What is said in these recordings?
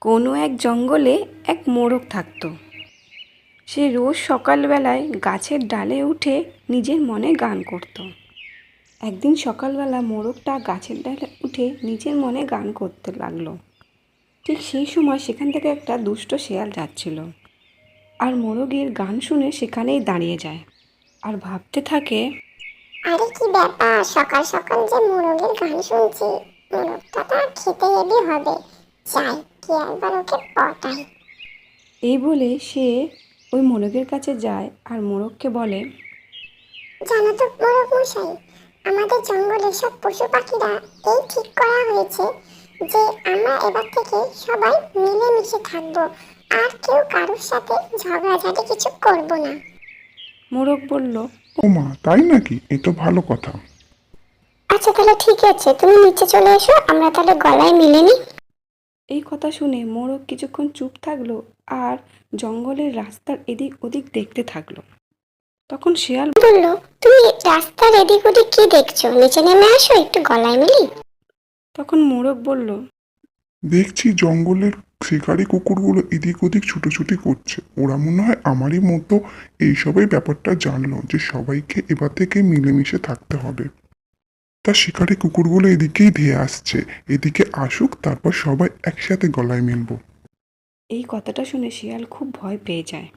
কোনো এক জঙ্গলে এক মোরগ থাকতো। সে রোজ সকালবেলায় গাছের ডালে উঠে নিজের মনে গান করত। একদিন সকালবেলা মোরগটা গাছের ডালে উঠে নিজের মনে গান করতে লাগলো। ঠিক সেই সময় সেখান থেকে একটা দুষ্ট শেয়াল যাচ্ছিল, আর মোরগের গান শুনে সেখানেই দাঁড়িয়ে যায় আর ভাবতে থাকে, আরে কি ব্যাপার, সকাল সকাল যে মোরগের গান শুনছি, মোরগটা তো আর খেতে হেবি হবে। যাই কি একবার ওকে পটাই। এই বলে সে ওই মোরগের কাছে যায় আর মোরগকে বলে, জানো তো মোরগ মশাই, আমাদের জঙ্গলের সব পশু পাখিরা এই ঠিক করা হয়েছে যে আমরা এবার থেকে সবাই মিলেমিশে থাকবো, আর কেউ কারোর সাথে ঝগড়াঝাটি কিছু করব না। মোরগ বলল, ও মা, তাই নাকি? এ তো ভালো কথা। আচ্ছা তাহলে ঠিক আছে, তুমি নিচে চলে এসো, আমরা তাহলে গলায় মিলে নিই। এই কথা শুনে মোরগ কিছুক্ষণ চুপ থাকলো আর জঙ্গলের রাস্তার এদিক ওদিক দেখতে থাকলো। তখন শিয়াল বলল, তুমি রাস্তার এদিক ওদিক কি দেখছো? নিচে নেমে আসো, একটু গলায় মিলি। তখন মোরগ বলল, দেখছি জঙ্গলের শিকারি কুকুরগুলো এদিক ওদিক ছুটোছুটি করছে। ওরা মনে হয় আমারই মতো এইসবই ব্যাপারটা জানলো যে সবাইকে এবার থেকে মিলেমিশে থাকতে হবে। তা শিকারি কুকুরগুলো এদিকেই ধেয়ে আসছে। এদিকে আসুক, তারপর সবাই একসাথে গলায় মিলবো। এই কথাটা শুনে শিয়াল খুব ভয় পেয়ে যায়।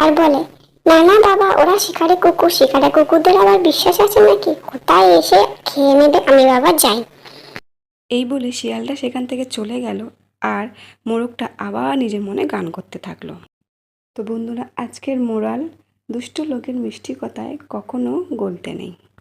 আর বলে, না না বাবা, ওরা শিকারে কুকুর, শিকারে কুকুরদের আবার বিশ্বাস আছে নাকি? কোথায় এসে খেয়ে নেবে, আমি বাবা যাই। এই বলে শিয়ালটা সেখান থেকে চলে গেল আর মোরগটা আবার নিজের মনে গান করতে থাকলো। তো বন্ধুরা, আজকের মোরাল, দুষ্ট লোকের মিষ্টি কথায় কখনো গলতে নেই।